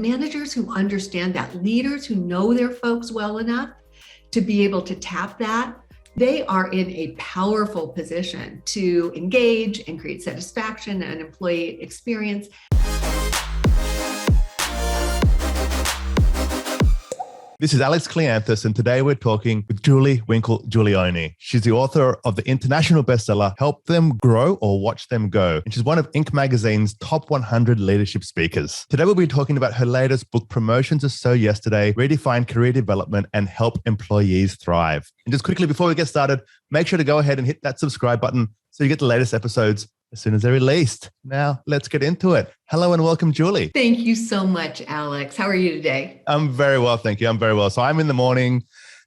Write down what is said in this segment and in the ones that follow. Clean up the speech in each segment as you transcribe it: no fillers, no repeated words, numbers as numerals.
managers who understand that, leaders who know their folks well enough to be able to tap that, they are in a powerful position to engage and create satisfaction and employee experience. This is Alex Cleanthus, and today we're talking with Julie Winkle Giulioni. She's the author of the international bestseller, Help Them Grow or Watch Them Go. And she's one of Inc. magazine's top 100 leadership speakers. Today we'll be talking about her latest book, Promotions Are So Yesterday, Redefine Career Development and Help Employees Thrive. And just quickly, before we get started, make sure to go ahead and hit that subscribe button so you get the latest episodes as soon as they're released. Now, let's get into it. Hello and welcome, Julie. Thank you so much, Alex. How are you today? I'm very well, thank you. I'm very well. So I'm in the morning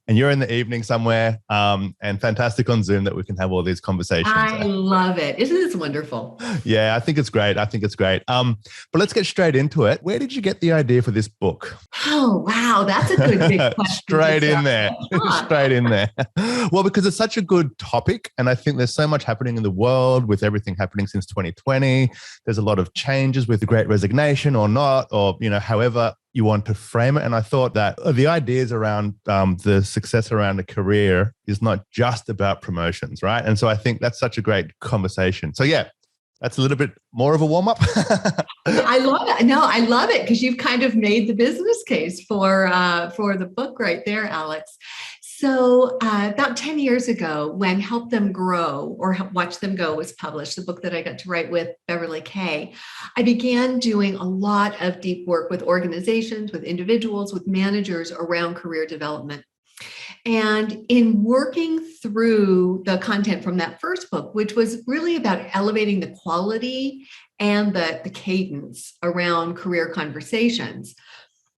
and you're in the evening somewhere, and fantastic on Zoom that we can have all these conversations. I love it. Isn't this wonderful? Yeah, I think it's great. But let's get straight into it. Where did you get the idea for this book? Oh, wow. That's a good big question. Straight in there. Well, because it's such a good topic. And I think there's so much happening in the world with everything happening since 2020. There's a lot of changes with the Great Resignation or not, or, however you want to frame it. And I thought that the ideas around the success around a career is not just about promotions, right? And so I think that's such a great conversation. So yeah, that's a little bit more of a warm up. I love it. No, I love it because you've kind of made the business case for the book right there, Alex. So about 10 years ago, when Help Them Grow or Watch Them Go was published, the book that I got to write with Beverly Kay, I began doing a lot of deep work with organizations, with individuals, with managers around career development. And in working through the content from that first book, which was really about elevating the quality and the cadence around career conversations,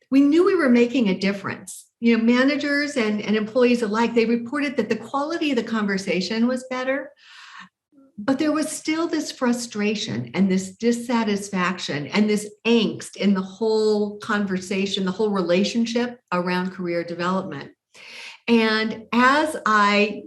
we knew we were making a difference. Managers and employees alike, they reported that the quality of the conversation was better, but there was still this frustration and this dissatisfaction and this angst in the whole conversation, the whole relationship around career development. And as I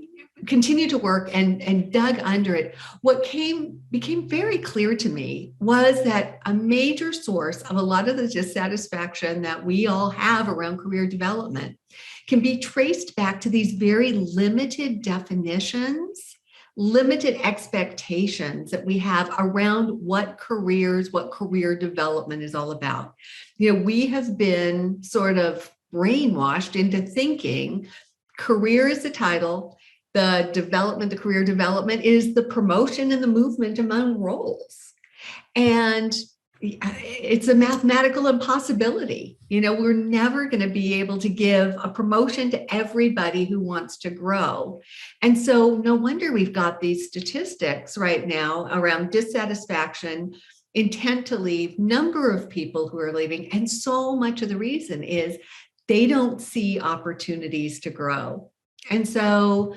continued to work and dug under it, what became very clear to me was that a major source of a lot of the dissatisfaction that we all have around career development can be traced back to these very limited definitions, limited expectations that we have around what career development is all about. We have been sort of brainwashed into thinking career is the title, the career development is the promotion and the movement among roles. And it's a mathematical impossibility. We're never going to be able to give a promotion to everybody who wants to grow. And so no wonder we've got these statistics right now around dissatisfaction, intent to leave, number of people who are leaving. And so much of the reason is they don't see opportunities to grow. And so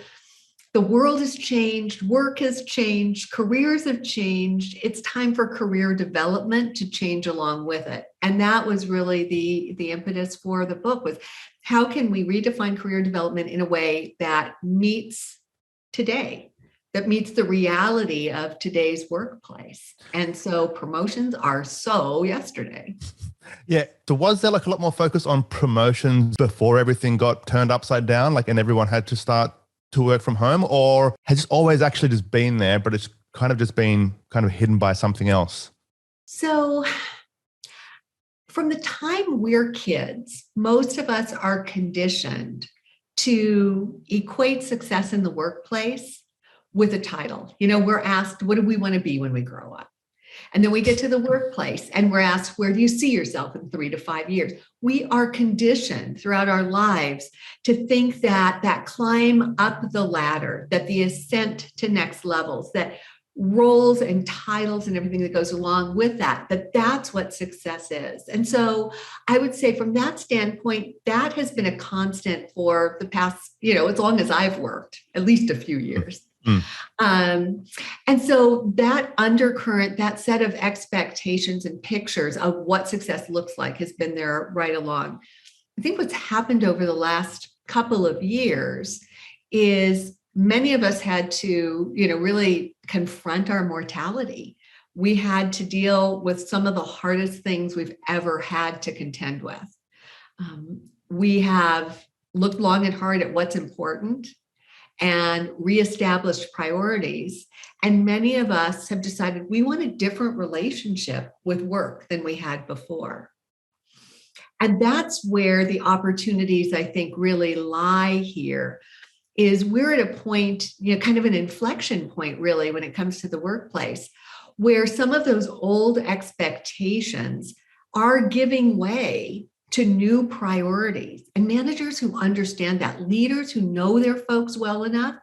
the world has changed, work has changed, careers have changed. It's time for career development to change along with it. And that was really the impetus for the book, was how can we redefine career development in a way that meets today, that meets the reality of today's workplace. And so promotions are so yesterday. Yeah. So was there a lot more focus on promotions before everything got turned upside down, and everyone had to start to work from home, or has it always actually just been there, but it's kind of just been hidden by something else? So from the time we're kids, most of us are conditioned to equate success in the workplace with a title. We're asked, what do we want to be when we grow up? And then we get to the workplace and we're asked, where do you see yourself in 3 to 5 years? We are conditioned throughout our lives to think that climb up the ladder, that the ascent to next levels, that roles and titles and everything that goes along with that's what success is. And so I would say from that standpoint, that has been a constant for the past, as long as I've worked, at least a few years. And so that undercurrent, that set of expectations and pictures of what success looks like has been there right along. I think what's happened over the last couple of years is many of us had to, really confront our mortality. we had to deal with some of the hardest things we've ever had to contend with. We have looked long and hard at what's important and reestablished priorities. And many of us have decided we want a different relationship with work than we had before. And that's where the opportunities, I think, really lie here, is we're at a point, kind of an inflection point, really, when it comes to the workplace, where some of those old expectations are giving way to new priorities. And managers who understand that, leaders who know their folks well enough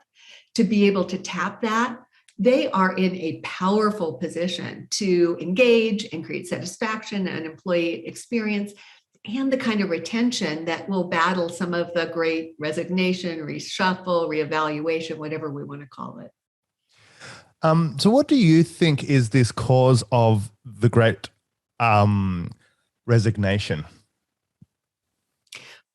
to be able to tap that, they are in a powerful position to engage and create satisfaction and employee experience and the kind of retention that will battle some of the great resignation, reshuffle, reevaluation, whatever we want to call it. So what do you think is this cause of the great resignation?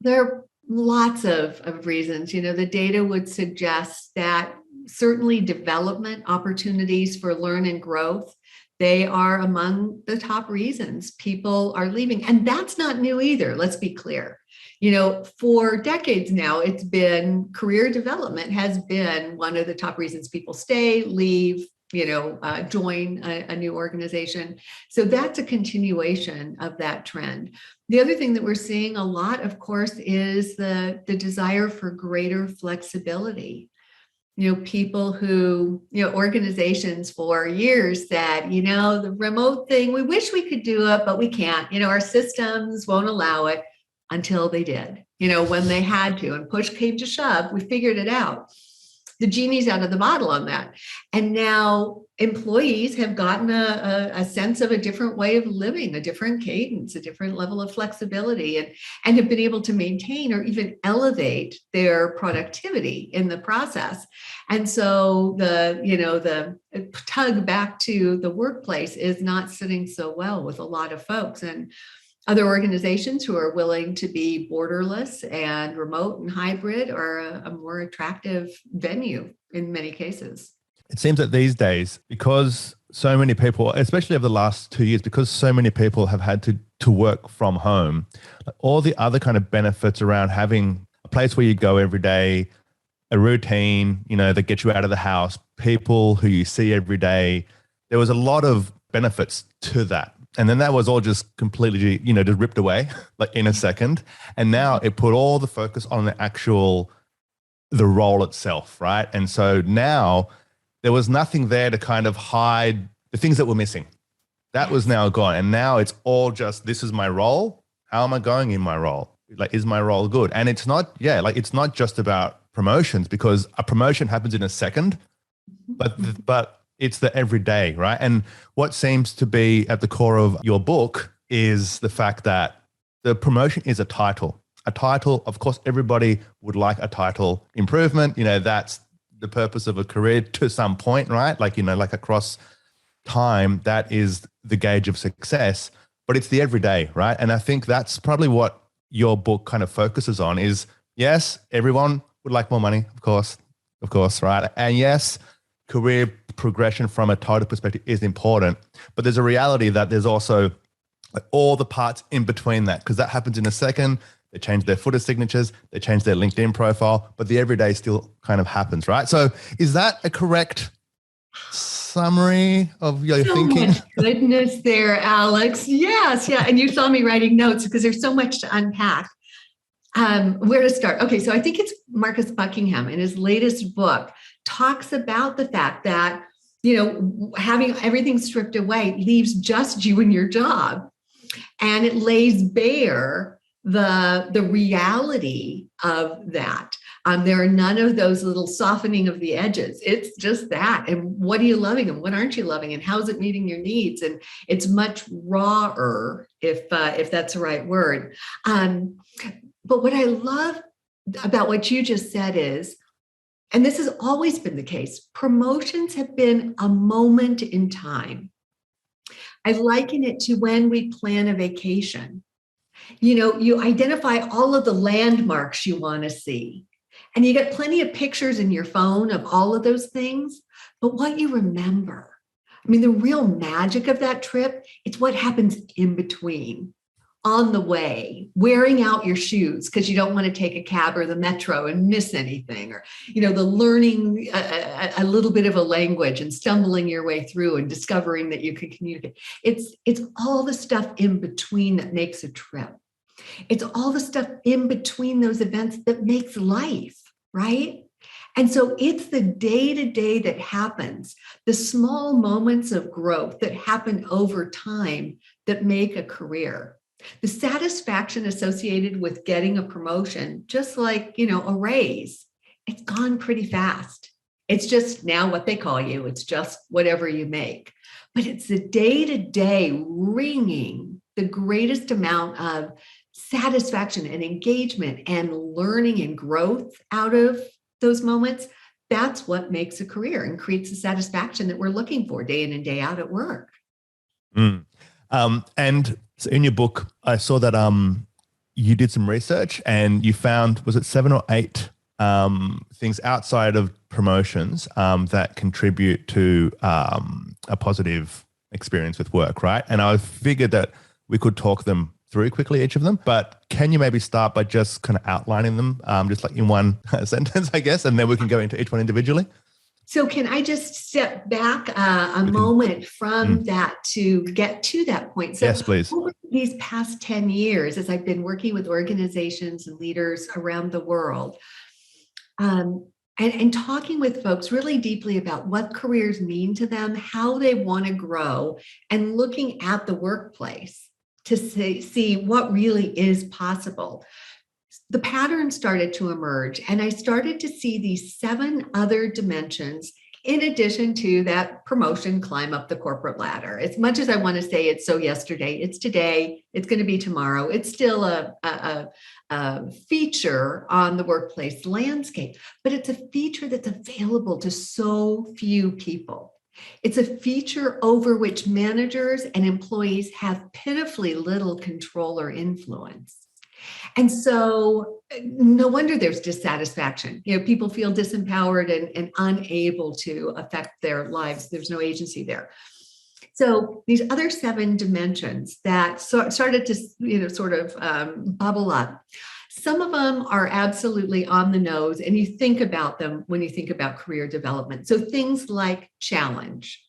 There are lots of reasons. The data would suggest that certainly development opportunities for learn and growth, they are among the top reasons people are leaving. And that's not new either. Let's be clear. For decades now, it's been career development has been one of the top reasons people stay, leave, join a new organization. So that's a continuation of that trend. The other thing that we're seeing a lot, of course, is the desire for greater flexibility. People who, organizations for years said, the remote thing, we wish we could do it, but we can't. Our systems won't allow it, until they did, when they had to, and push came to shove, we figured it out. The genie's out of the bottle on that. And now employees have gotten a sense of a different way of living, a different cadence, a different level of flexibility, and have been able to maintain or even elevate their productivity in the process. And so the tug back to the workplace is not sitting so well with a lot of folks. And other organizations who are willing to be borderless and remote and hybrid are a more attractive venue in many cases. It seems that these days, because so many people, especially over the last 2 years, because so many people have had to work from home, all the other kind of benefits around having a place where you go every day, a routine, that gets you out of the house, people who you see every day, there was a lot of benefits to that. And then that was all just completely, just ripped away like in a second. And now it put all the focus on the role itself, right? And so now there was nothing there to kind of hide the things that were missing. That was now gone. And now it's all just, this is my role. How am I going in my role? Like, is my role good? And it's not, it's not just about promotions, because a promotion happens in a second, but it's the everyday, right? And what seems to be at the core of your book is the fact that the promotion is a title. A title, of course, everybody would like a title improvement. That's the purpose of a career to some point, right? Like across time, that is the gauge of success, but it's the everyday, right? And I think that's probably what your book kind of focuses on is, yes, everyone would like more money, of course, right? And yes, career progression from a title perspective is important, but there's a reality that there's also all the parts in between that, because that happens in a second. They change their footer signatures, they change their LinkedIn profile, but the everyday still kind of happens, right? So is that a correct summary of your thinking? Much goodness there, Alex. Yes, yeah. And you saw me writing notes because there's so much to unpack. Where to start? Okay, so I think it's Marcus Buckingham in his latest book talks about the fact that, having everything stripped away leaves just you and your job. And it lays bare the reality of that. There are none of those little softening of the edges. It's just that. And what are you loving and what aren't you loving? And how's it meeting your needs? And it's much rawer, if that's the right word. But what I love about what you just said is, and this has always been the case, promotions have been a moment in time. I liken it to when we plan a vacation. You identify all of the landmarks you want to see, and you get plenty of pictures in your phone of all of those things. But what you remember I mean, the real magic of that trip, it's what happens in between, on the way, wearing out your shoes because you don't want to take a cab or the metro and miss anything, or, the learning a little bit of a language and stumbling your way through and discovering that you can communicate. It's all the stuff in between that makes a trip. It's all the stuff in between those events that makes life, right? And so it's the day-to-day that happens, the small moments of growth that happen over time that make a career. The satisfaction associated with getting a promotion, just like, a raise, it's gone pretty fast. It's just now what they call you. It's just whatever you make. But it's the day-to-day wringing the greatest amount of satisfaction and engagement and learning and growth out of those moments. That's what makes a career and creates the satisfaction that we're looking for day in and day out at work. And so in your book, I saw that you did some research and you found, was it 7 or 8 things outside of promotions that contribute to a positive experience with work, right? And I figured that we could talk them through quickly, each of them, but can you maybe start by just kind of outlining them, just like in one sentence, I guess, and then we can go into each one individually? So can I just step back a moment from that to get to that point? So yes, please. Over these past 10 years, as I've been working with organizations and leaders around the world, and talking with folks really deeply about what careers mean to them, how they want to grow, and looking at the workplace to see what really is possible, the pattern started to emerge, and I started to see these 7 other dimensions in addition to that promotion climb up the corporate ladder. As much as I want to say it's so yesterday, it's today, it's going to be tomorrow, it's still a feature on the workplace landscape, but it's a feature that's available to so few people. It's a feature over which managers and employees have pitifully little control or influence. And so no wonder there's dissatisfaction. People feel disempowered and unable to affect their lives. There's no agency there. So these other 7 dimensions that started to, sort of bubble up. Some of them are absolutely on the nose, and you think about them when you think about career development. So things like challenge.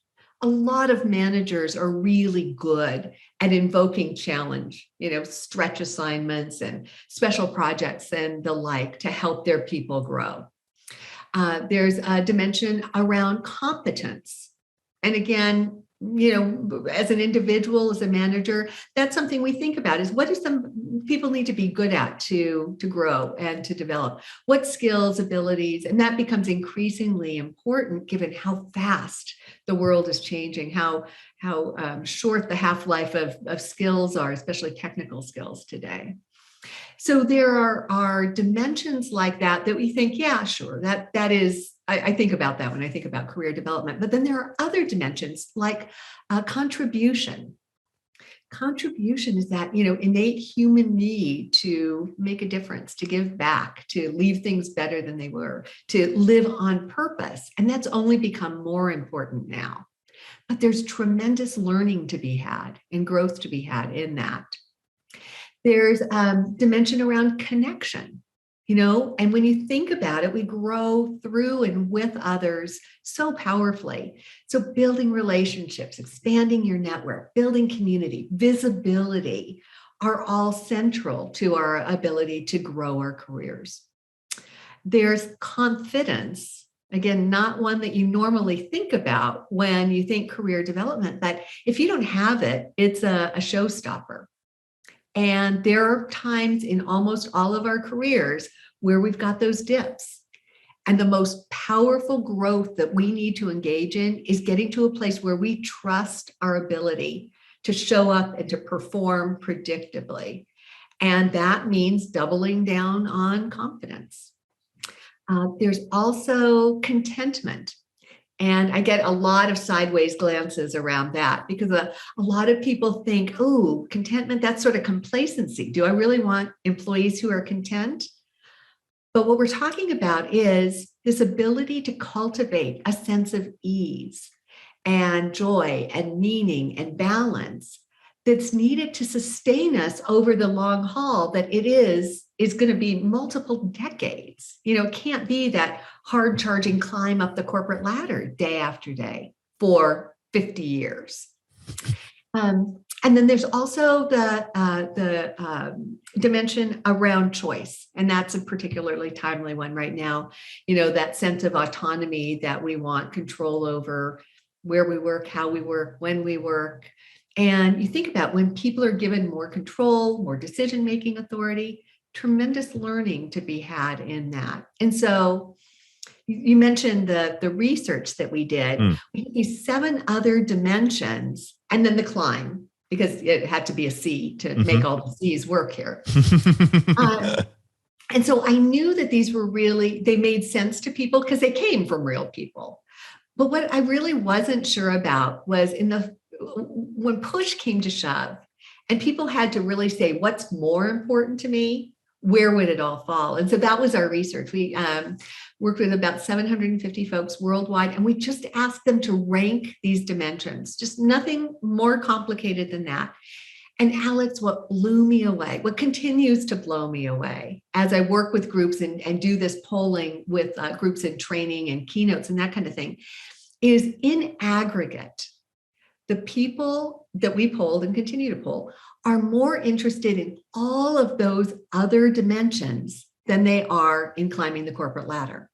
A lot of managers are really good at invoking challenge, stretch assignments and special projects and the like to help their people grow. There's a dimension around competence. And again, as an individual, as a manager, that's something we think about is what do some people need to be good at to grow and to develop? What skills, abilities, and that becomes increasingly important given how fast the world is changing, how short the half-life of skills are, especially technical skills today. So there are dimensions like that we think, yeah, sure, that is, I think about that when I think about career development. But then there are other dimensions like contribution. Contribution is that, innate human need to make a difference, to give back, to leave things better than they were, to live on purpose. And that's only become more important now. But there's tremendous learning to be had and growth to be had in that. There's a dimension around connection, and when you think about it, we grow through and with others so powerfully. So building relationships, expanding your network, building community, visibility are all central to our ability to grow our careers. There's confidence. Again, not one that you normally think about when you think career development, but if you don't have it, it's a showstopper. And there are times in almost all of our careers where we've got those dips. And the most powerful growth that we need to engage in is getting to a place where we trust our ability to show up and to perform predictably. And that means doubling down on confidence. There's also contentment. And I get a lot of sideways glances around that because a lot of people think, oh, contentment, that's sort of complacency. Do I really want employees who are content? But what we're talking about is this ability to cultivate a sense of ease and joy and meaning and balance that's needed to sustain us over the long haul, that it is going to be multiple decades. It can't be that hard charging climb up the corporate ladder day after day for 50 years. And then there's also the dimension around choice. And that's a particularly timely one right now. That sense of autonomy that we want control over where we work, how we work, when we work. And you think about when people are given more control, more decision-making authority, tremendous learning to be had in that. And so you mentioned the research that we did. We had these 7 other dimensions, and then the climb, because it had to be a C to make all the C's work here. And so I knew that these were they made sense to people because they came from real people. But what I really wasn't sure about was when push came to shove and people had to really say, what's more important to me? Where would it all fall? And so that was our research. We worked with about 750 folks worldwide, and we just asked them to rank these dimensions, just nothing more complicated than that. And Alex, what blew me away, what continues to blow me away as I work with groups and do this polling with groups in training and keynotes and that kind of thing, is in aggregate, the people that we polled and continue to poll are more interested in all of those other dimensions than they are in climbing the corporate ladder.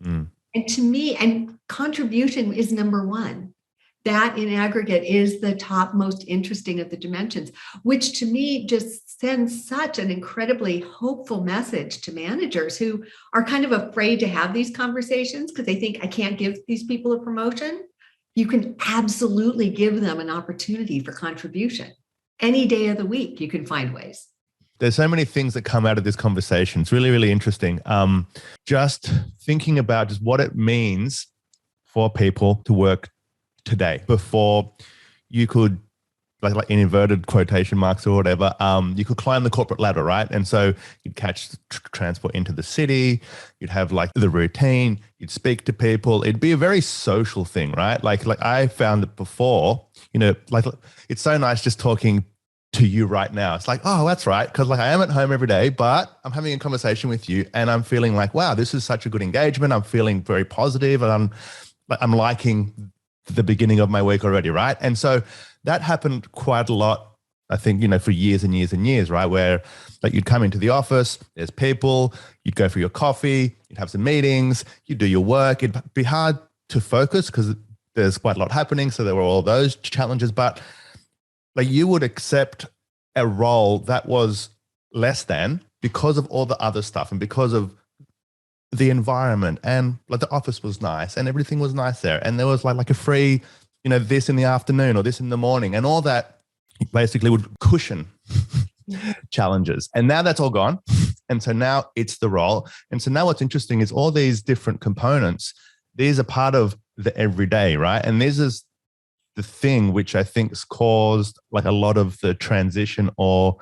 And to me, and contribution is number one. That in aggregate is the top most interesting of the dimensions, which to me just sends such an incredibly hopeful message to managers who are kind of afraid to have these conversations because they think, I can't give these people a promotion. You can absolutely give them an opportunity for contribution. Any day of the week, you can find ways. There's so many things that come out of this conversation. It's really, really interesting. Just thinking about just what it means for people to work today. Before you could, like in inverted quotation marks or whatever, you could climb the corporate ladder, right? And so you'd catch transport into the city, you'd have like the routine, you'd speak to people. It'd be a very social thing, right? Like I found that before, like it's so nice just talking to you right now. It's like, oh, that's right. Because like I am at home every day, but I'm having a conversation with you and I'm feeling like, wow, this is such a good engagement. I'm feeling very positive and I'm liking the beginning of my week already, right? And so that happened quite a lot, I think, for years and years and years, right? Where like you'd come into the office, there's people, you'd go for your coffee, you'd have some meetings, you'd do your work. It'd be hard to focus because there's quite a lot happening. So there were all those challenges, but like you would accept a role that was less than because of all the other stuff and because of the environment, and like the office was nice and everything was nice there. And there was like a free, this in the afternoon or this in the morning, and all that basically would cushion challenges. And now that's all gone. And so now it's the role. And so now what's interesting is all these different components, these are part of the everyday, right? And this is the thing which I think has caused like a lot of the transition or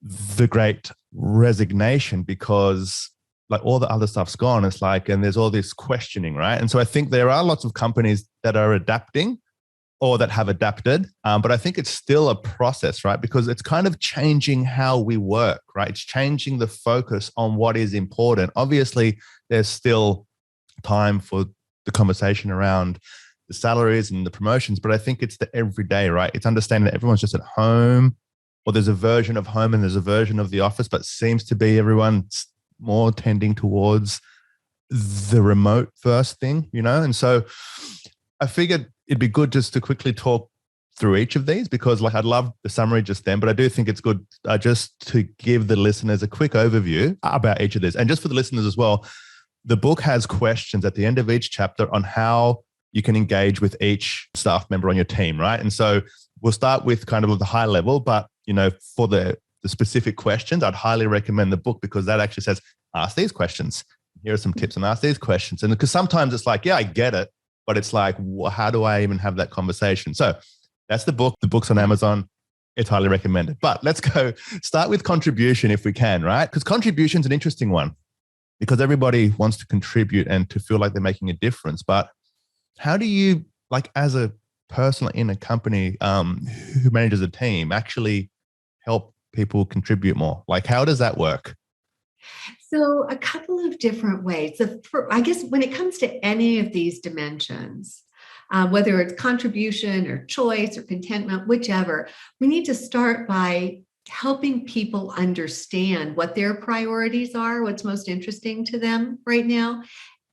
the great resignation, because like all the other stuff's gone. It's like, and there's all this questioning, right? And so I think there are lots of companies that are adapting or that have adapted, but I think it's still a process, right? Because it's kind of changing how we work, right? It's changing the focus on what is important. Obviously, there's still time for the conversation around the salaries and the promotions, but I think it's the everyday, right? It's understanding that everyone's just at home, or there's a version of home and there's a version of the office, but seems to be everyone's more tending towards the remote first thing, And so I figured it'd be good just to quickly talk through each of these, because like I'd love the summary just then, but I do think it's good just to give the listeners a quick overview about each of these. And just for the listeners as well, the book has questions at the end of each chapter on how you can engage with each staff member on your team, right? And so we'll start with kind of the high level, but for the specific questions, I'd highly recommend the book, because that actually says, ask these questions. Here are some tips and ask these questions. And because sometimes it's like, yeah, I get it, but it's like, how do I even have that conversation? So that's the book. The book's on Amazon. It's highly recommended. But let's go start with contribution if we can, right? Because contribution is an interesting one, because everybody wants to contribute and to feel like they're making a difference. But How do you, like, as a person in a company who manages a team, actually help people contribute more? Like, how does that work? So, a couple of different ways. I guess when it comes to any of these dimensions, whether it's contribution or choice or contentment, whichever, we need to start by helping people understand what their priorities are, what's most interesting to them right now,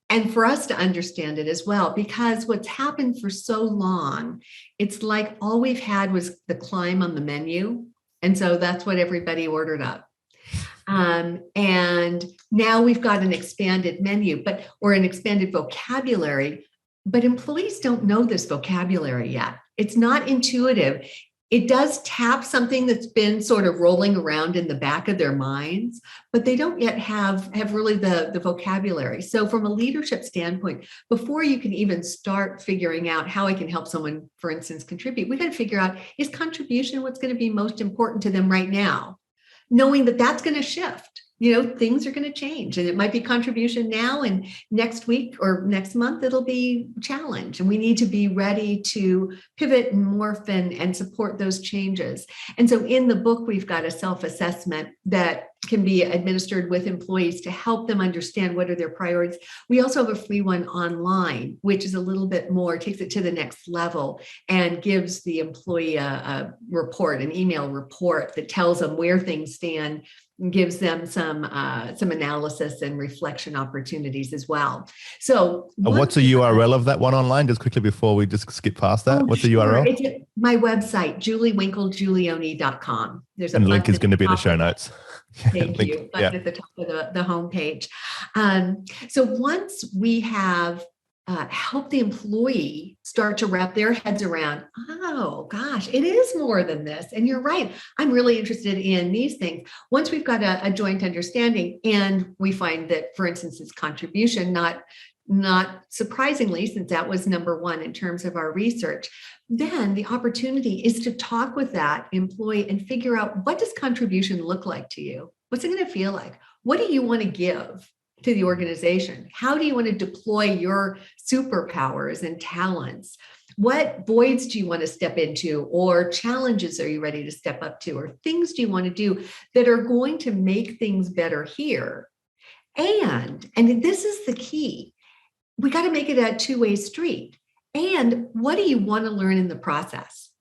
and for us to understand it as well, because what's happened for so long, it's like all we've had was the climb on the menu. And so that's what everybody ordered up. And now we've got an expanded menu, or an expanded vocabulary, but employees don't know this vocabulary yet. It's not intuitive. It does tap something that's been sort of rolling around in the back of their minds, but they don't yet have really the vocabulary. So from a leadership standpoint, before you can even start figuring out how I can help someone, for instance, contribute, we got to figure out, is contribution what's going to be most important to them right now? Knowing that that's going to shift. Things are going to change, and it might be contribution now, and next week or next month, it'll be challenge. And we need to be ready to pivot and morph and support those changes. And so in the book, we've got a self-assessment that can be administered with employees to help them understand what are their priorities. We also have a free one online, which is a little bit more, takes it to the next level and gives the employee a report, an email report that tells them where things stand, and gives them some analysis and reflection opportunities as well. So What's the URL of that one online, just quickly before we just skip past that? What's the URL? It's my website, juliewinklegiulioni.com. There's and the link is going to be in the show notes. Thank you. At the top of the homepage. So once we have helped the employee start to wrap their heads around, oh gosh, it is more than this. And you're right. I'm really interested in these things. Once we've got a joint understanding, and we find that, for instance, it's contribution, not surprisingly, since that was number one in terms of our research, then the opportunity is to talk with that employee and figure out, what does contribution look like to you? What's it going to feel like? What do you want to give to the organization? How do you want to deploy your superpowers and talents? What voids do you want to step into, or challenges are you ready to step up to, or things do you want to do that are going to make things better here? And this is the key, we got to make it a two-way street. And what do you want to learn in the process?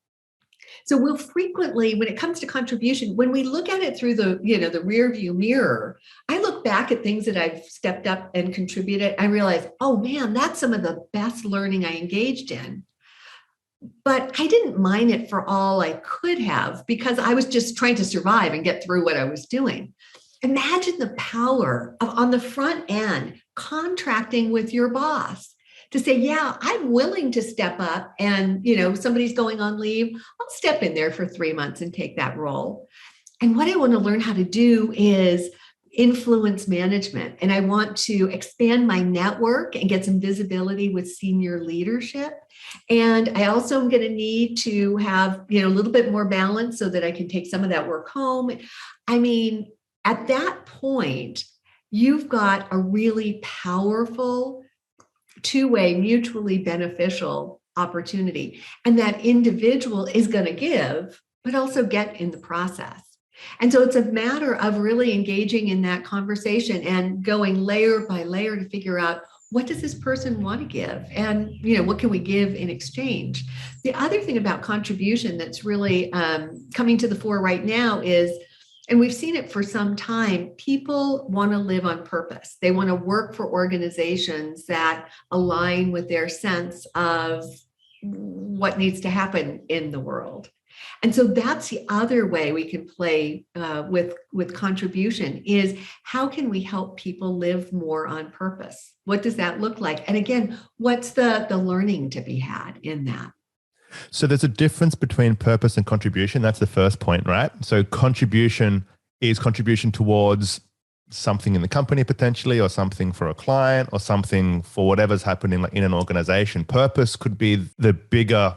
So we'll frequently, when it comes to contribution, when we look at it through the rear view mirror, I look back at things that I've stepped up and contributed. I realize, oh man, that's some of the best learning I engaged in. But I didn't mine it for all I could have, because I was just trying to survive and get through what I was doing. Imagine the power of, on the front end, contracting with your boss to say, yeah, I'm willing to step up, and, somebody's going on leave, I'll step in there for 3 months and take that role. And what I want to learn how to do is influence management. And I want to expand my network and get some visibility with senior leadership. And I also am going to need to have, a little bit more balance so that I can take some of that work home. I mean, at that point, you've got a really powerful, two-way, mutually beneficial opportunity. And that individual is going to give, but also get in the process. And so it's a matter of really engaging in that conversation and going layer by layer to figure out, what does this person want to give? And, what can we give in exchange? The other thing about contribution that's really coming to the fore right now is, and we've seen it for some time, people want to live on purpose. They want to work for organizations that align with their sense of what needs to happen in the world. And so that's the other way we can play with contribution, is how can we help people live more on purpose? What does that look like? And again, what's the learning to be had in that? So there's a difference between purpose and contribution. That's the first point, right? So contribution is contribution towards something in the company potentially, or something for a client, or something for whatever's happening in an organization. Purpose could be the bigger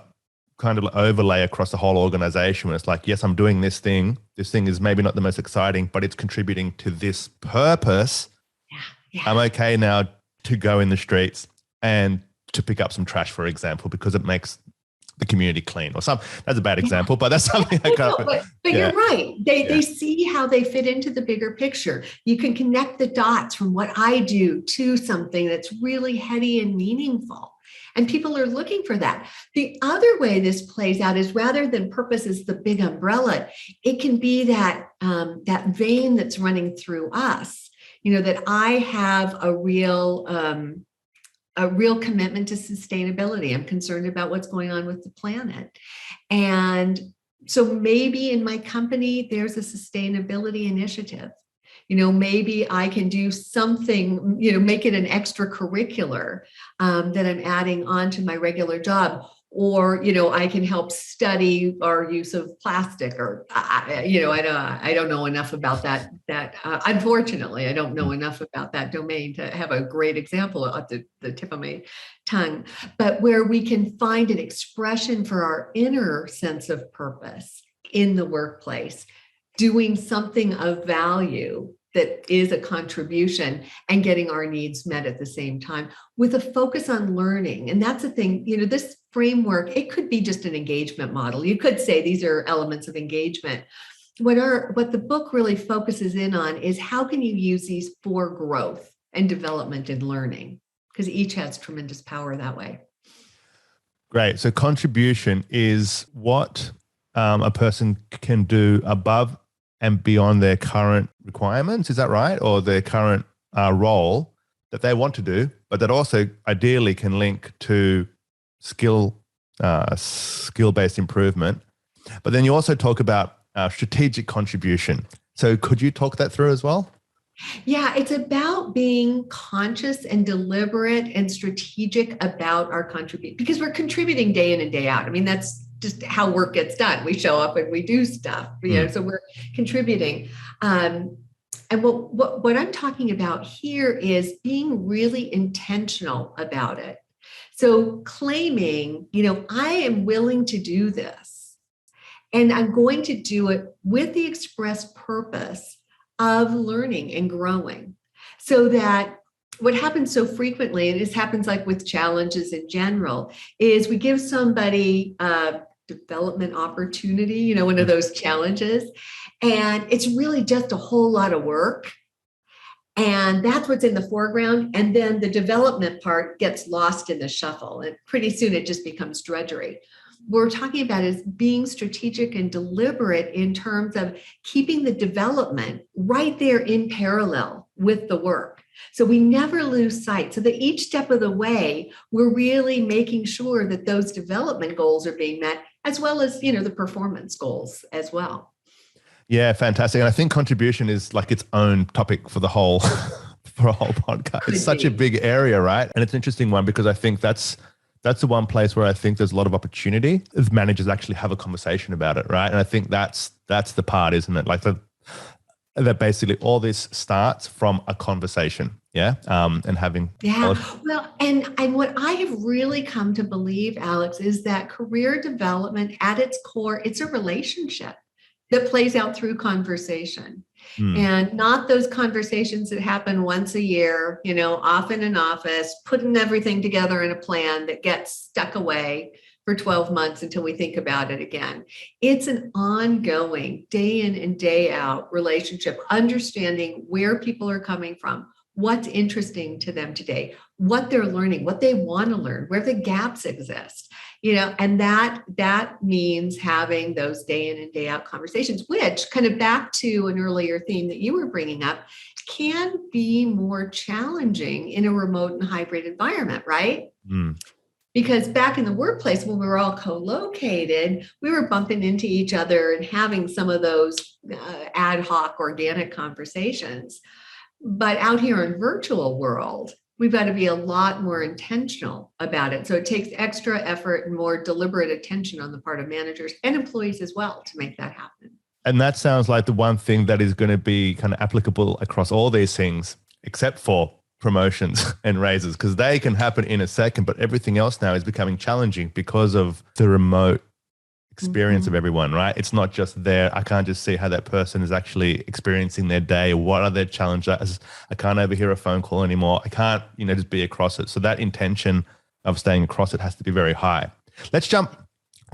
kind of overlay across the whole organization, where it's like, yes, I'm doing this thing. This thing is maybe not the most exciting, but it's contributing to this purpose. Yeah. I'm okay now to go in the streets and to pick up some trash, for example, because it makes the community clean or something. That's a bad example, but that's something I kind of. But you're right. They see how they fit into the bigger picture. You can connect the dots from what I do to something that's really heady and meaningful. And people are looking for that. The other way this plays out is rather than purpose is the big umbrella, it can be that that vein that's running through us. That I have a real commitment to sustainability. I'm concerned about what's going on with the planet. And so maybe in my company, there's a sustainability initiative. Maybe I can do something, make it an extracurricular that I'm adding onto my regular job. Or, I can help study our use of plastic, or, I don't know enough about that. Unfortunately, I don't know enough about that domain to have a great example at the tip of my tongue, but where we can find an expression for our inner sense of purpose in the workplace, doing something of value that is a contribution and getting our needs met at the same time with a focus on learning. And that's the thing, this framework, it could be just an engagement model. You could say these are elements of engagement. What the book really focuses in on is how can you use these for growth and development and learning, because each has tremendous power that way. Great. So contribution is what a person can do above and beyond their current requirements. Is that right? Or their current role that they want to do, but that also ideally can link to skill-based improvement. But then you also talk about strategic contribution. So could you talk that through as well? Yeah, it's about being conscious and deliberate and strategic about our contribution, because we're contributing day in and day out. I mean, that's just how work gets done. We show up and we do stuff, so we're contributing. And what I'm talking about here is being really intentional about it. So claiming, I am willing to do this, and I'm going to do it with the express purpose of learning and growing, so that what happens so frequently, and this happens like with challenges in general, is we give somebody a development opportunity, one of those challenges, and it's really just a whole lot of work. And that's what's in the foreground. And then the development part gets lost in the shuffle. And pretty soon it just becomes drudgery. What we're talking about is being strategic and deliberate in terms of keeping the development right there in parallel with the work. So we never lose sight. So that each step of the way, we're really making sure that those development goals are being met, as well as, the performance goals as well. Yeah, fantastic. And I think contribution is like its own topic for the whole for a whole podcast. It's such a big area, right? And it's an interesting one because I think that's the one place where I think there's a lot of opportunity if managers actually have a conversation about it, right? And I think that's the part, isn't it? Like that basically all this starts from a conversation, and having. Yeah, well, and what I have really come to believe, Alex, is that career development at its core, it's a relationship that plays out through conversation. And not those conversations that happen once a year, off in an office, putting everything together in a plan that gets stuck away for 12 months until we think about it again. It's an ongoing day in and day out relationship, understanding where people are coming from, what's interesting to them today, what they're learning, what they want to learn, where the gaps exist. And that means having those day in and day out conversations, which kind of back to an earlier theme that you were bringing up, can be more challenging in a remote and hybrid environment, right? Because back in the workplace, when we were all co-located, we were bumping into each other and having some of those ad hoc organic conversations. But out here in virtual world, we've got to be a lot more intentional about it. So it takes extra effort and more deliberate attention on the part of managers and employees as well to make that happen. And that sounds like the one thing that is going to be kind of applicable across all these things, except for promotions and raises, because they can happen in a second, but everything else now is becoming challenging because of the remote experience of everyone, right? It's not just there. I can't just see how that person is actually experiencing their day. What are their challenges? I can't overhear a phone call anymore. I can't, just be across it. So that intention of staying across it has to be very high. Let's jump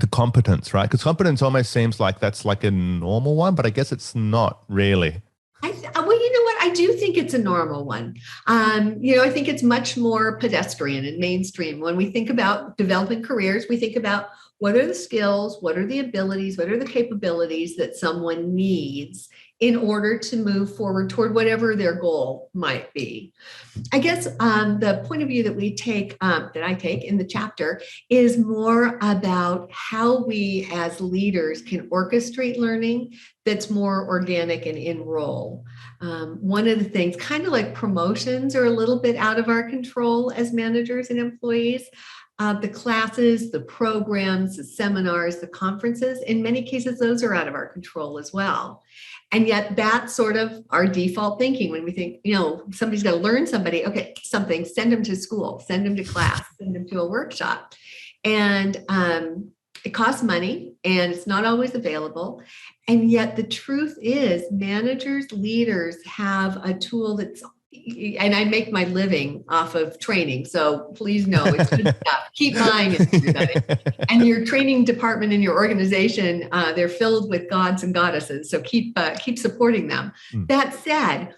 to competence, right? Because competence almost seems like that's like a normal one, but I guess it's not really. Well, you know what? I do think it's a normal one. I think it's much more pedestrian and mainstream. When we think about developing careers, we think about what are the skills, what are the abilities, what are the capabilities that someone needs in order to move forward toward whatever their goal might be. I guess the point of view that we take, that I take in the chapter, is more about how we as leaders can orchestrate learning that's more organic and in role. One of the things, kind of like promotions, are a little bit out of our control as managers and employees. The classes, the programs, the seminars, the conferences, in many cases, those are out of our control as well. And yet that's sort of our default thinking when we think, somebody's got to learn something, send them to school, send them to class, send them to a workshop. And it costs money and it's not always available. And yet the truth is managers, leaders have a tool that's, and I make my living off of training. So please know it's good stuff. Keep buying it, everybody. And your training department in your organization, they're filled with gods and goddesses. So keep supporting them. That said,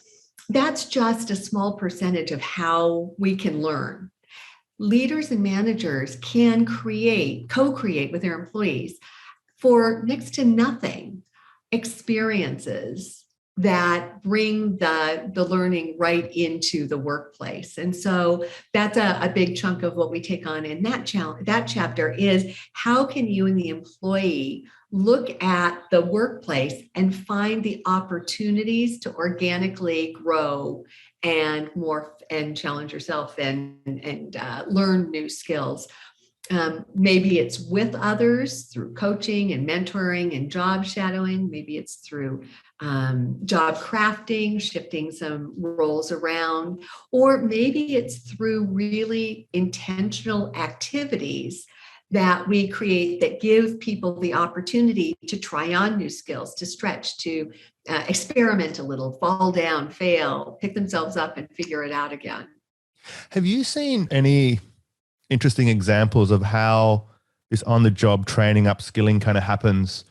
that's just a small percentage of how we can learn. Leaders and managers can co-create with their employees for next to nothing experiences that bring the learning right into the workplace. And so that's a big chunk of what we take on in that chapter is how can you and the employee look at the workplace and find the opportunities to organically grow and morph and challenge yourself and learn new skills. Maybe it's with others through coaching and mentoring and job shadowing. Maybe it's through job crafting, shifting some roles around, or maybe it's through really intentional activities that we create that give people the opportunity to try on new skills, to stretch, to experiment a little, fall down, fail, pick themselves up and figure it out again. Have you seen any interesting examples of how this on-the-job training, upskilling kind of happens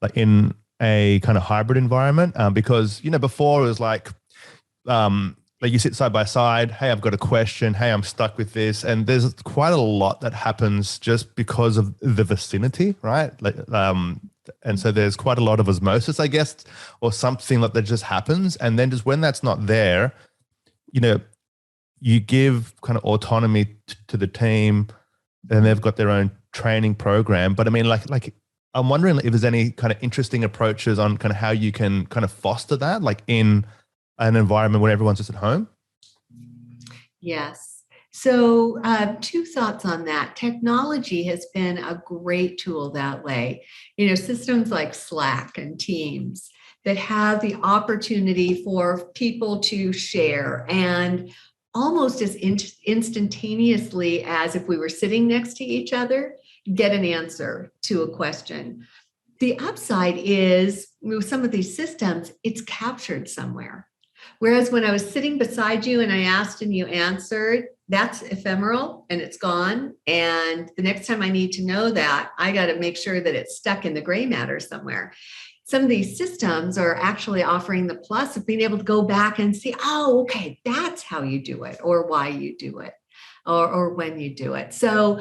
like in a kind of hybrid environment? Because, before it was like you sit side by side. Hey, I've got a question. Hey, I'm stuck with this. And there's quite a lot that happens just because of the vicinity, right? And so there's quite a lot of osmosis, I guess, or something that just happens. And then just when that's not there, you give kind of autonomy to the team, and they've got their own training program. But I mean, like I'm wondering if there's any kind of interesting approaches on kind of how you can kind of foster that, like in an environment where everyone's just at home. Yes. So two thoughts on that. Technology has been a great tool that way. Systems like Slack and Teams that have the opportunity for people to share and almost as instantaneously as if we were sitting next to each other, get an answer to a question. The upside is with some of these systems, it's captured somewhere. Whereas when I was sitting beside you and I asked and you answered, that's ephemeral and it's gone. And the next time I need to know that, I got to make sure that it's stuck in the gray matter somewhere. Some of these systems are actually offering the plus of being able to go back and see, oh, okay, that's how you do it, or why you do it, or when you do it. So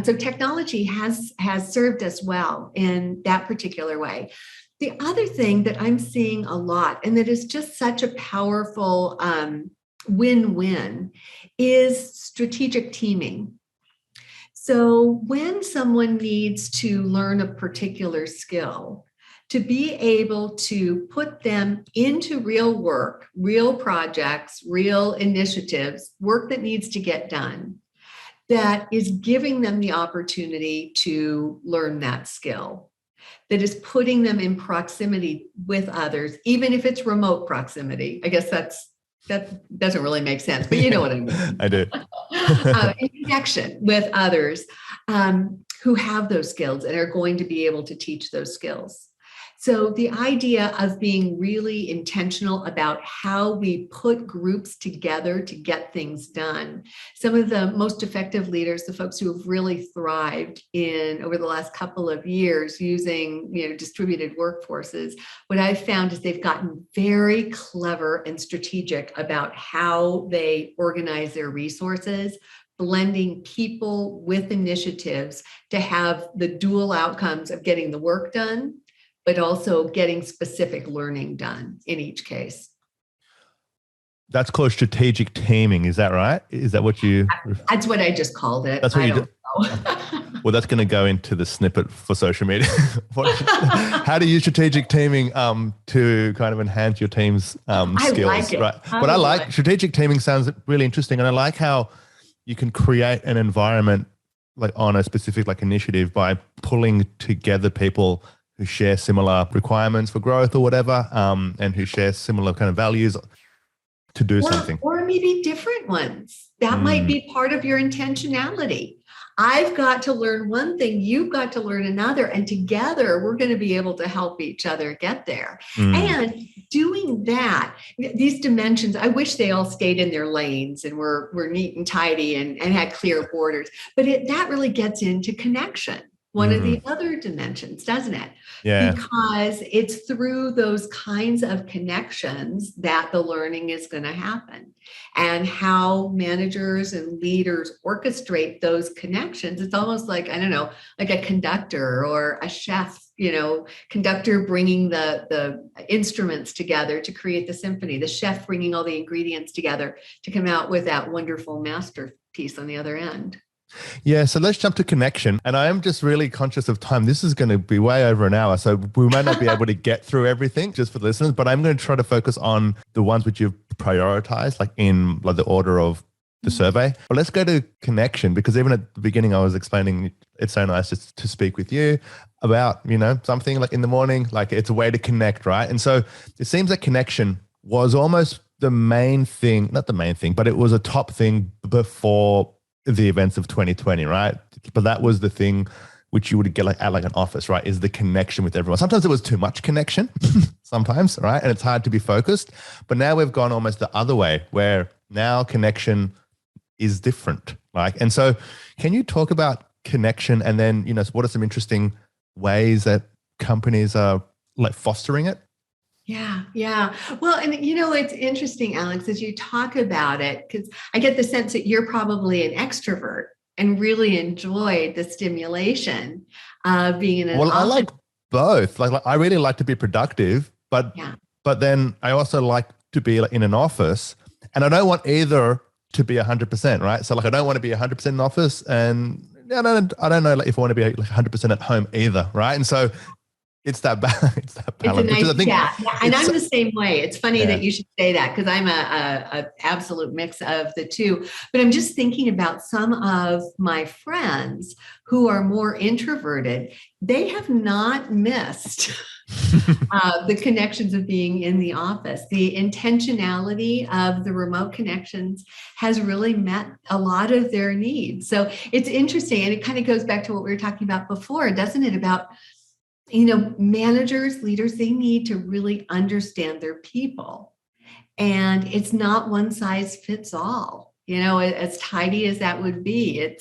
technology has served us well in that particular way. The other thing that I'm seeing a lot, and that is just such a powerful win-win, is strategic teaming. So when someone needs to learn a particular skill, to be able to put them into real work, real projects, real initiatives, work that needs to get done, that is giving them the opportunity to learn that skill, that is putting them in proximity with others, even if it's remote proximity. I guess that doesn't really make sense, but you know what I mean. I do. In connection with others who have those skills and are going to be able to teach those skills. So the idea of being really intentional about how we put groups together to get things done. Some of the most effective leaders, the folks who have really thrived in over the last couple of years using, distributed workforces, what I've found is they've gotten very clever and strategic about how they organize their resources, blending people with initiatives to have the dual outcomes of getting the work done, but also getting specific learning done in each case. That's called strategic teaming. Is that right? Is that what you? That's what I just called it. That's what you do. Know. Well, that's going to go into the snippet for social media. How to use strategic teaming to kind of enhance your team's skills, like it. Right? But I like strategic teaming. Sounds really interesting, and I like how you can create an environment like on a specific like initiative by pulling together people who share similar requirements for growth or whatever, and who share similar kind of values to do something. Or maybe different ones. That might be part of your intentionality. I've got to learn one thing, you've got to learn another, and together we're going to be able to help each other get there. And doing that, these dimensions, I wish they all stayed in their lanes and were neat and tidy and had clear borders, but that really gets into connection. One of the other dimensions, doesn't it? Yeah. Because it's through those kinds of connections that the learning is going to happen. And how managers and leaders orchestrate those connections. It's almost like, I don't know, like a conductor or a chef, conductor bringing the instruments together to create the symphony, the chef bringing all the ingredients together to come out with that wonderful masterpiece on the other end. Yeah, so let's jump to connection. And I am just really conscious of time. This is going to be way over an hour, so we might not be able to get through everything just for the listeners, but I'm going to try to focus on the ones which you've prioritized, like in like the order of the survey. But let's go to connection, because even at the beginning, I was explaining it's so nice just to speak with you about, something like in the morning, like it's a way to connect, right? And so it seems that connection was almost the main thing, not the main thing, but it was a top thing before the events of 2020, right? But that was the thing which you would get like at like an office, right? Is the connection with everyone. Sometimes it was too much connection, sometimes, right? And it's hard to be focused. But now we've gone almost the other way, where now connection is different. Like, and so can you talk about connection, and then, what are some interesting ways that companies are like fostering it? Yeah. Well, and it's interesting, Alex, as you talk about it, because I get the sense that you're probably an extrovert and really enjoyed the stimulation of being in an office. I like both. Like I really like to be productive, but then I also like to be like in an office, and I don't want either to be 100%, right? So like I don't want to be 100% in office, and I don't know like if I want to be like 100% at home either, right? And so it's that balance. It's a nice, yeah. And I'm the same way. It's funny that you should say that, because I'm a absolute mix of the two. But I'm just thinking about some of my friends who are more introverted. They have not missed the connections of being in the office. The intentionality of the remote connections has really met a lot of their needs. So it's interesting. And it kind of goes back to what we were talking about before, doesn't it? About managers, leaders, they need to really understand their people. And it's not one size fits all, as tidy as that would be.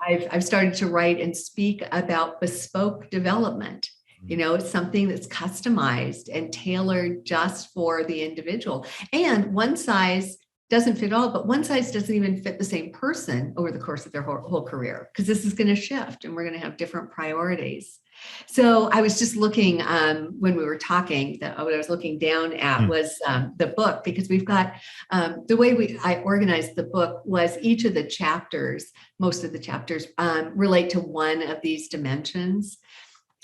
I've started to write and speak about bespoke development. It's something that's customized and tailored just for the individual. And one size doesn't fit all, but one size doesn't even fit the same person over the course of their whole career, because this is going to shift and we're going to have different priorities. So I was just looking when we were talking, what I was looking down at was the book, because we've got the way I organized the book was each of the chapters, most of the chapters relate to one of these dimensions,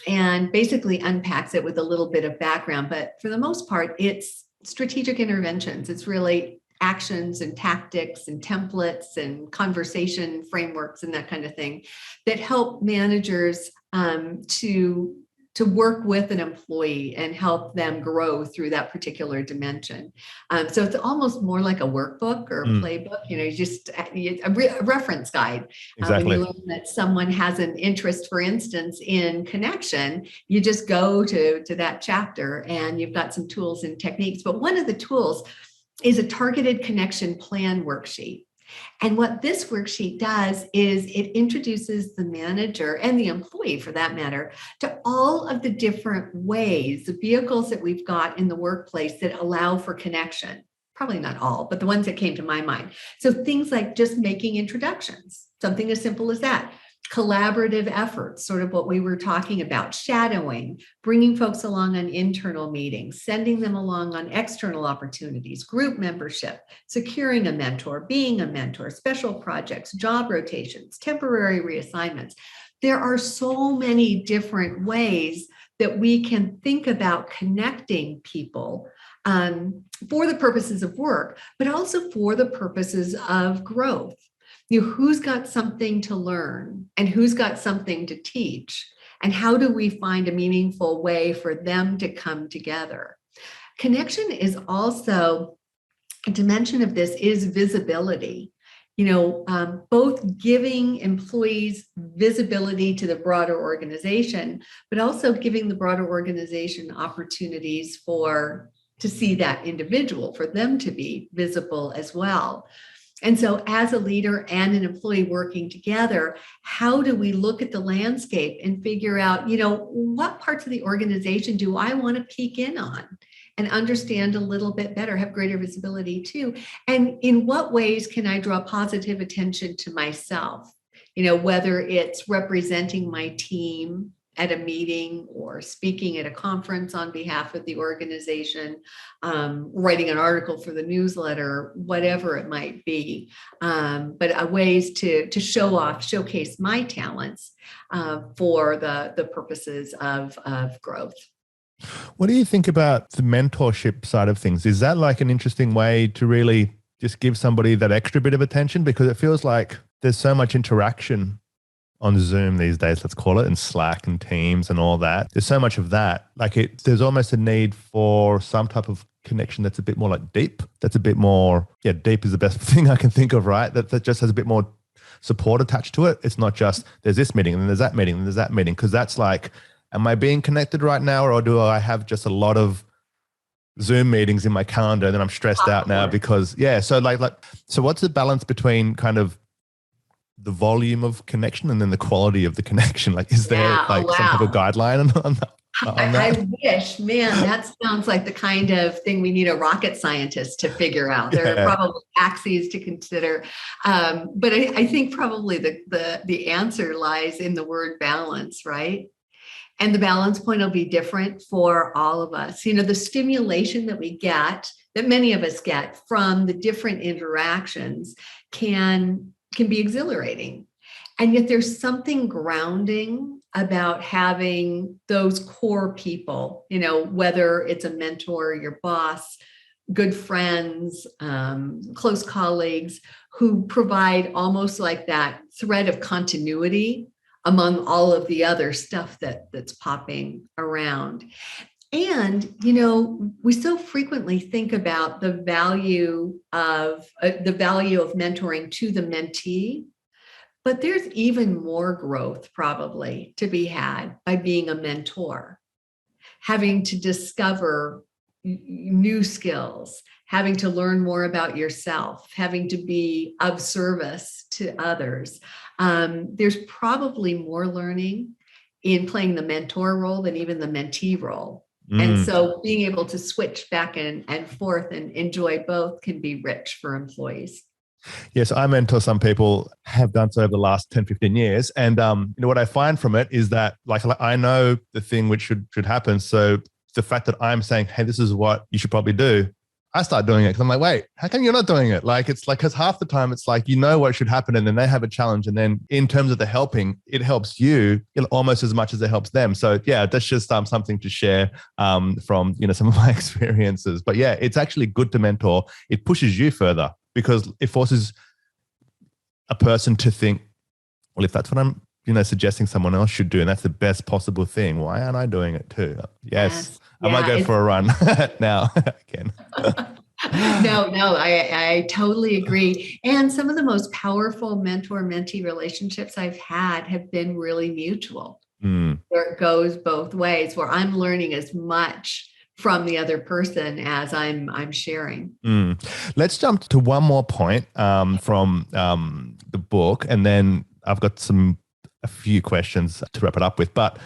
and basically unpacks it with a little bit of background. But for the most part, it's strategic interventions. It's really actions and tactics and templates and conversation frameworks and that kind of thing that help managers to work with an employee and help them grow through that particular dimension. So it's almost more like a workbook or a playbook, a reference guide. When Exactly. you learn that someone has an interest, for instance, in connection, you just go to that chapter and you've got some tools and techniques. But one of the tools is a targeted connection plan worksheet. And what this worksheet does is it introduces the manager and the employee, for that matter, to all of the different ways, the vehicles that we've got in the workplace that allow for connection. Probably not all, but the ones that came to my mind. So things like just making introductions, something as simple as that. Collaborative efforts, sort of what we were talking about, shadowing, bringing folks along on internal meetings, sending them along on external opportunities, group membership, securing a mentor, being a mentor, special projects, job rotations, temporary reassignments. There are so many different ways that we can think about connecting people for the purposes of work, but also for the purposes of growth. Who's got something to learn and who's got something to teach, and how do we find a meaningful way for them to come together? Connection is also a dimension of this is visibility. Both giving employees visibility to the broader organization, but also giving the broader organization opportunities to see that individual, for them to be visible as well. And so as a leader and an employee working together, how do we look at the landscape and figure out, what parts of the organization do I want to peek in on and understand a little bit better, have greater visibility to? And in what ways can I draw positive attention to myself? Whether it's representing my team at a meeting or speaking at a conference on behalf of the organization, writing an article for the newsletter, whatever it might be, but ways to showcase my talents for the purposes of growth. What do you think about the mentorship side of things? Is that like an interesting way to really just give somebody that extra bit of attention? Because it feels like there's so much interaction on Zoom these days, let's call it, and Slack and Teams and all that. There's so much of that. There's almost a need for some type of connection that's a bit more like deep. That's a bit more, deep is the best thing I can think of, right? That just has a bit more support attached to it. It's not just there's this meeting and then there's that meeting and there's that meeting. Because that's like, am I being connected right now, or do I have just a lot of Zoom meetings in my calendar and then I'm stressed out now because, so what's the balance between kind of the volume of connection and then the quality of the connection? Is there some type of guideline on that? I wish, man, that sounds like the kind of thing we need a rocket scientist to figure out. There are probably axes to consider. But I think probably the answer lies in the word balance, right? And the balance point will be different for all of us. The stimulation that we get, that many of us get from the different interactions can be exhilarating. And yet there's something grounding about having those core people, whether it's a mentor, your boss, good friends, close colleagues, who provide almost like that thread of continuity among all of the other stuff that's popping around. And, we so frequently think about the value of mentoring to the mentee, but there's even more growth probably to be had by being a mentor, having to discover new skills, having to learn more about yourself, having to be of service to others. There's probably more learning in playing the mentor role than even the mentee role. And so being able to switch back and forth and enjoy both can be rich for employees. Yes, I mentor some people, have done so over the last 10, 15 years. And what I find from it is that I know the thing which should happen. So the fact that I'm saying, hey, this is what you should probably do, I start doing it because I'm like, wait, how come you're not doing it? Because half the time it's like, what should happen. And then they have a challenge. And then in terms of the helping, it helps you almost as much as it helps them. So that's just something to share from, some of my experiences. But it's actually good to mentor. It pushes you further because it forces a person to think, well, if that's what I'm suggesting someone else should do, and that's the best possible thing. Why aren't I doing it too? Yes. I might go for a run now again. No, I totally agree. And some of the most powerful mentor-mentee relationships I've had have been really mutual. Where it goes both ways, where I'm learning as much from the other person as I'm sharing. Let's jump to one more point from the book, and then I've got a few questions to wrap it up with. But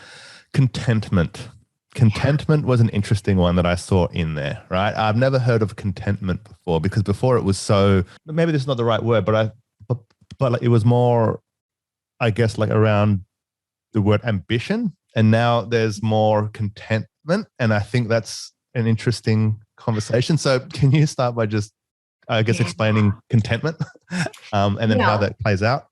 contentment. Contentment was an interesting one that I saw in there, right? I've never heard of contentment before, because before it was so, maybe this is not the right word, but it was more, I guess, like around the word ambition. And now there's more contentment. And I think that's an interesting conversation. So can you start by just, I guess, explaining contentment and then how that plays out?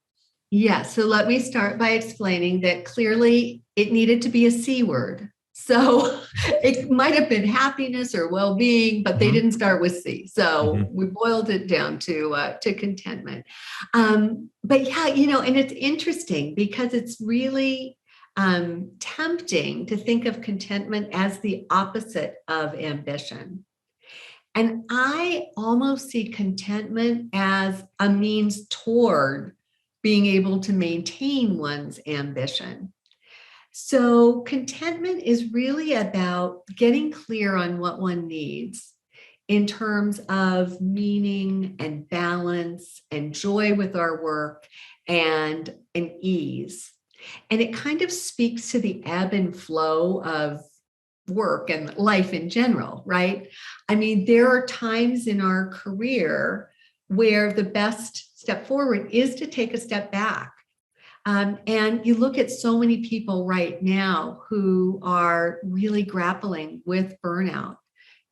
Yeah. So let me start by explaining that clearly it needed to be a C word. So it might have been happiness or well-being, but they didn't start with C. So we boiled it down to contentment. But yeah, and it's interesting because it's really tempting to think of contentment as the opposite of ambition. And I almost see contentment as a means toward being able to maintain one's ambition. So contentment is really about getting clear on what one needs in terms of meaning and balance and joy with our work and ease. And it kind of speaks to the ebb and flow of work and life in general, right? I mean, there are times in our career where the best step forward is to take a step back. And you look at so many people right now who are really grappling with burnout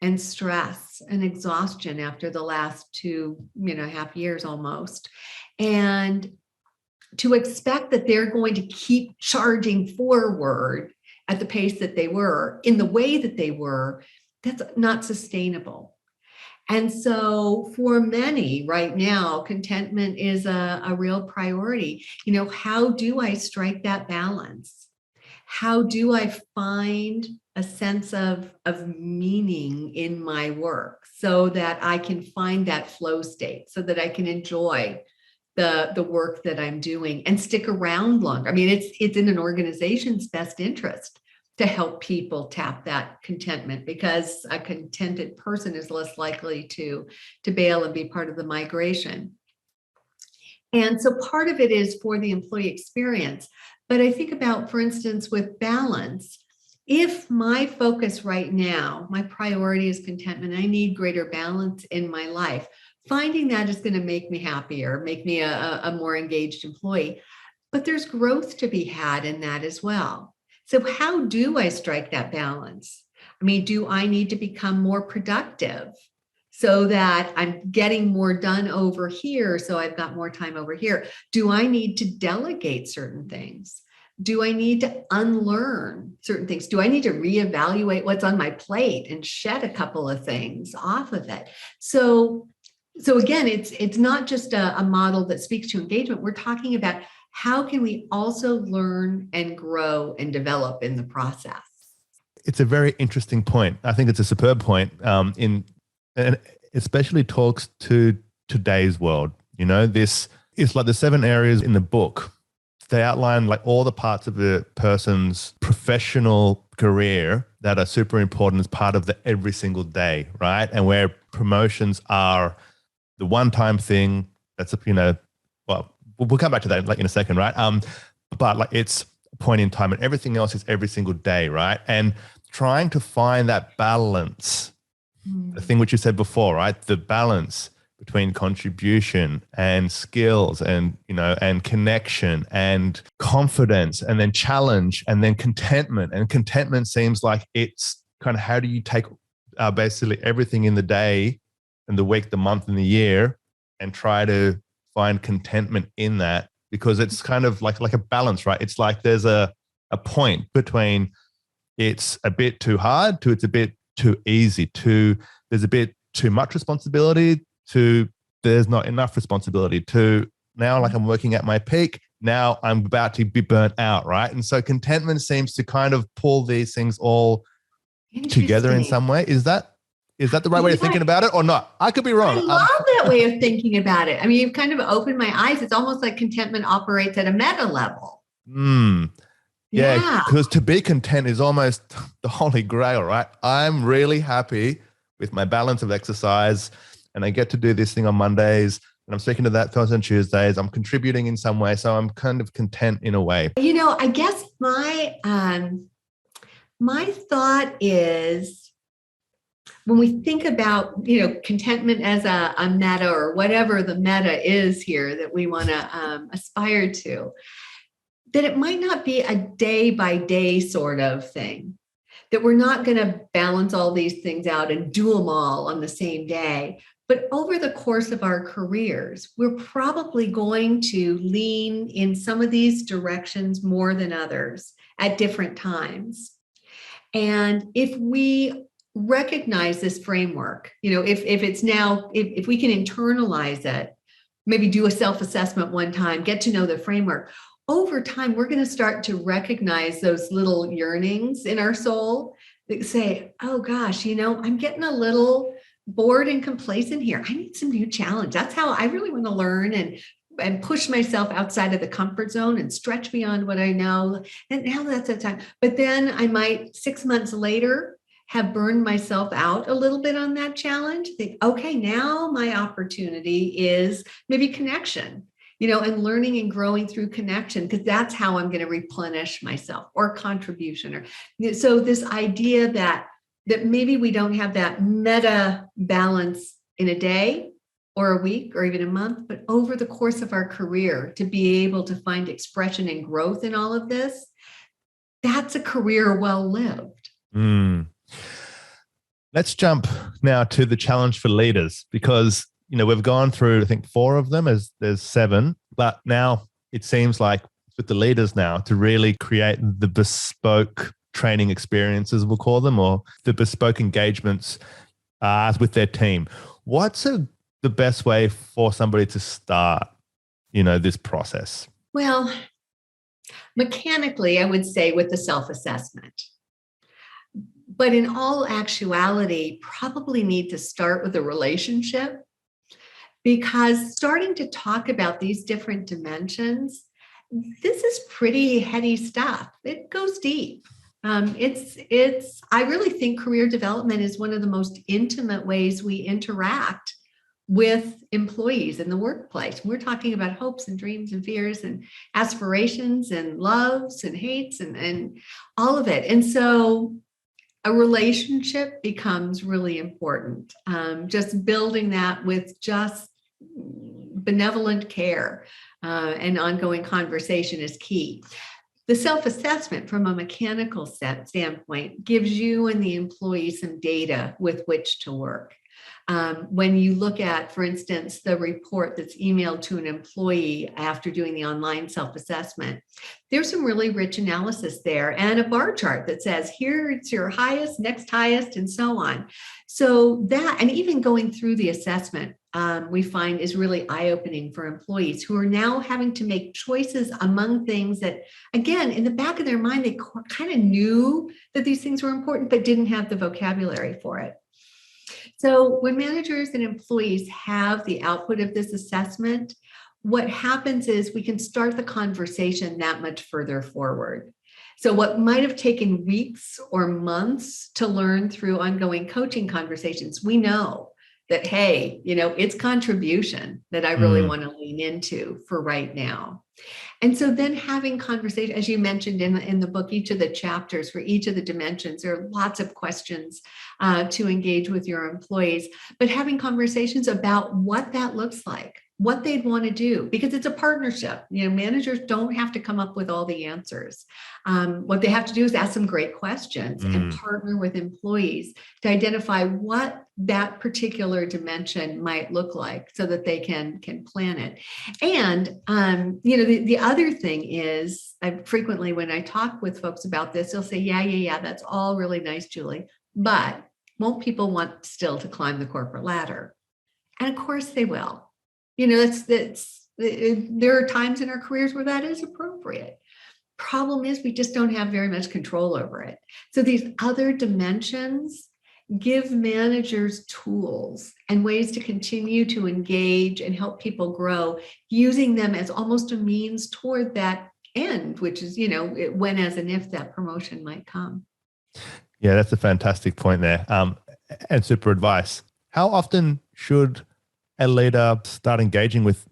and stress and exhaustion after the last 2.5 years almost. And to expect that they're going to keep charging forward at the pace that they were, in the way that they were, that's not sustainable. And so for many right now, contentment is a real priority. How do I strike that balance? How do I find a sense of meaning in my work so that I can find that flow state, so that I can enjoy the work that I'm doing and stick around longer? I mean, it's in an organization's best interest to help people tap that contentment, because a contented person is less likely to bail and be part of the migration. And so part of it is for the employee experience. But I think about, for instance, with balance, if my focus right now, my priority is contentment, I need greater balance in my life, finding that is going to make me happier, make me a more engaged employee. But there's growth to be had in that as well. So how do I strike that balance? I mean, do I need to become more productive so that I'm getting more done over here, so I've got more time over here? Do I need to delegate certain things? Do I need to unlearn certain things? Do I need to reevaluate what's on my plate and shed a couple of things off of it? So again, it's not just a model that speaks to engagement. We're talking about how can we also learn and grow and develop in the process? It's a very interesting point. I think it's a superb point, and especially talks to today's world. This is like the 7 areas in the book. They outline like all the parts of a person's professional career that are super important as part of the every single day, right? And where promotions are the one-time thing. That's well, we'll come back to that like in a second, right? But like it's a point in time, and everything else is every single day, right? And trying to find that balance, the thing which you said before, right? The balance between contribution and skills and, and connection and confidence, and then challenge, and then contentment. And contentment seems like it's kind of, how do you take basically everything in the day and the week, the month, and the year, and try to find contentment in that, because it's kind of like a balance, right? It's like there's a point between it's a bit too hard to it's a bit too easy, to there's a bit too much responsibility to there's not enough responsibility, to now like I'm working at my peak, now I'm about to be burnt out, right? And so contentment seems to kind of pull these things all together in some way. Is that the right way of thinking about it or not? I could be wrong. I love that way of thinking about it. I mean, you've kind of opened my eyes. It's almost like contentment operates at a meta level. Yeah, because to be content is almost the holy grail, right? I'm really happy with my balance of exercise, and I get to do this thing on Mondays, and I'm sticking to that Thursdays and Tuesdays. I'm contributing in some way, so I'm kind of content in a way. I guess my thought is, when we think about, contentment as a meta, or whatever the meta is here that we want to aspire to, that it might not be a day by day sort of thing, that we're not going to balance all these things out and do them all on the same day. But over the course of our careers, we're probably going to lean in some of these directions more than others at different times. And if we recognize this framework, if we can internalize it, maybe do a self-assessment one time, get to know the framework, over time, we're going to start to recognize those little yearnings in our soul that say, oh gosh, I'm getting a little bored and complacent here. I need some new challenge. That's how I really want to learn and push myself outside of the comfort zone and stretch beyond what I know. And now that's the time. But then I might 6 months later have burned myself out a little bit on that challenge. Think, okay, now my opportunity is maybe connection, and learning and growing through connection, because that's how I'm going to replenish myself, or contribution. So this idea that maybe we don't have that meta balance in a day or a week or even a month, but over the course of our career, to be able to find expression and growth in all of this, that's a career well lived. Let's jump now to the challenge for leaders, because we've gone through, I think, 4 of them, as there's 7, but now it seems like with the leaders now to really create the bespoke training experiences, we'll call them, or the bespoke engagements with their team. What's the best way for somebody to start, this process? Well, mechanically, I would say with the self-assessment. But in all actuality, probably need to start with a relationship, because starting to talk about these different dimensions, this is pretty heady stuff. It goes deep. I really think career development is one of the most intimate ways we interact with employees in the workplace. We're talking about hopes and dreams and fears and aspirations and loves and hates and all of it. And so a relationship becomes really important. Just building that with just benevolent care and ongoing conversation is key. The self-assessment from a mechanical standpoint gives you and the employee some data with which to work. When you look at, for instance, the report that's emailed to an employee after doing the online self-assessment, there's some really rich analysis there and a bar chart that says, here it's your highest, next highest, and so on. So that, and even going through the assessment, we find is really eye-opening for employees who are now having to make choices among things that, again, in the back of their mind, they kind of knew that these things were important, but didn't have the vocabulary for it. So when managers and employees have the output of this assessment, what happens is we can start the conversation that much further forward. So what might have taken weeks or months to learn through ongoing coaching conversations, we know that, hey, it's contribution that I really want to lean into for right now. And so then having conversation, as you mentioned in the book, each of the chapters for each of the dimensions, there are lots of questions to engage with your employees, but having conversations about what that looks like, what they'd want to do, because it's a partnership. Managers don't have to come up with all the answers. What they have to do is ask some great questions and partner with employees to identify what that particular dimension might look like so that they can plan it. And, the other thing is, I frequently, when I talk with folks about this, they'll say, yeah, that's all really nice, Julie, but won't people want still to climb the corporate ladder? And of course they will. That's There are times in our careers where that is appropriate. Problem is, we just don't have very much control over it. So these other dimensions give managers tools and ways to continue to engage and help people grow, using them as almost a means toward that end, which is, when, as and if that promotion might come. Yeah, that's a fantastic point there, and super advice. How often should a leader start engaging with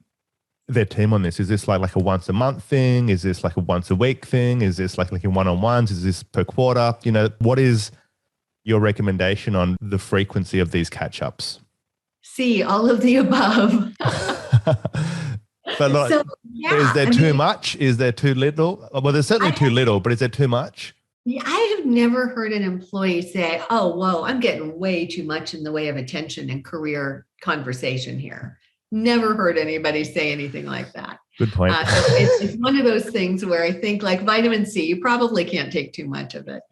their team on this? Is this like a once a month thing? Is this like a once a week thing? Is this like in one-on-ones? Is this per quarter? What is your recommendation on the frequency of these catch-ups? See, all of the above. But is there too much? Is there too little? Well, there's certainly too little, but is there too much? Yeah, I have never heard an employee say, oh, whoa, I'm getting way too much in the way of attention and career conversation here. Never heard anybody say anything like that. Good point. So it's one of those things where I think, like vitamin C, you probably can't take too much of it.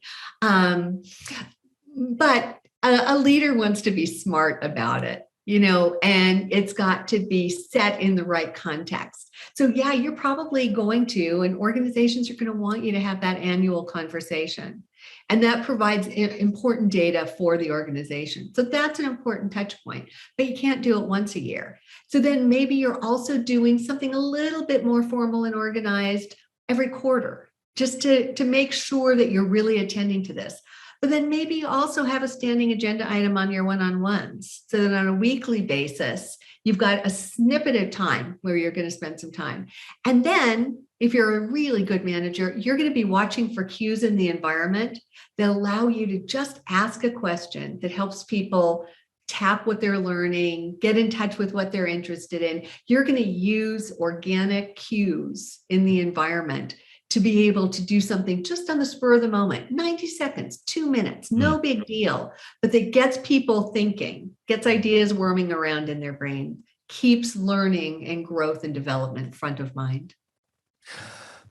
But a leader wants to be smart about it, and it's got to be set in the right context. So yeah, you're probably going to, and organizations are going to want you to have that annual conversation. And that provides important data for the organization. So that's an important touch point, but you can't do it once a year. So then maybe you're also doing something a little bit more formal and organized every quarter, just to make sure that you're really attending to this. But then maybe you also have a standing agenda item on your one-on-ones, so that on a weekly basis, you've got a snippet of time where you're going to spend some time. And then if you're a really good manager, you're going to be watching for cues in the environment that allow you to just ask a question that helps people tap what they're learning, get in touch with what they're interested in. You're going to use organic cues in the environment to be able to do something just on the spur of the moment, 90 seconds, 2 minutes, no big deal, but that gets people thinking, gets ideas worming around in their brain, keeps learning and growth and development front of mind.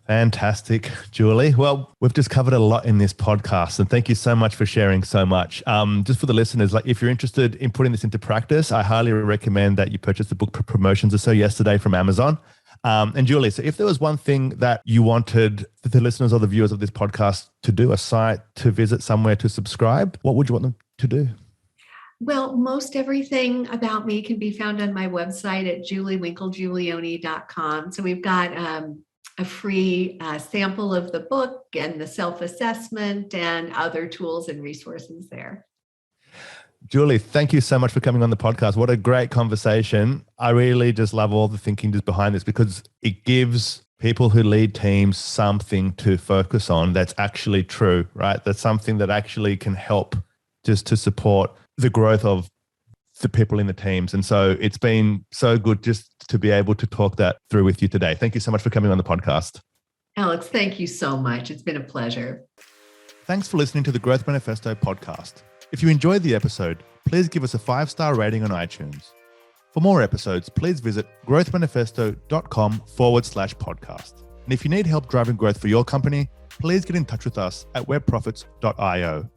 Fantastic, Julie. Well, we've just covered a lot in this podcast, and thank you so much for sharing so much. Just for the listeners, if you're interested in putting this into practice, I highly recommend that you purchase the book Promotions or So yesterday from Amazon. And Julie, so if there was one thing that you wanted the listeners or the viewers of this podcast to do, a site to visit, somewhere to subscribe, what would you want them to do? Well, most everything about me can be found on my website at juliewinklegiulioni.com. So we've got a free sample of the book and the self-assessment and other tools and resources there. Julie, thank you so much for coming on the podcast. What a great conversation. I really just love all the thinking just behind this, because it gives people who lead teams something to focus on that's actually true, right? That's something that actually can help just to support the growth of the people in the teams. And so it's been so good just to be able to talk that through with you today. Thank you so much for coming on the podcast. Alex, thank you so much. It's been a pleasure. Thanks for listening to the Growth Manifesto podcast. If you enjoyed the episode, please give us a 5-star rating on iTunes. For more episodes, please visit growthmanifesto.com/podcast. And if you need help driving growth for your company, please get in touch with us at webprofits.io.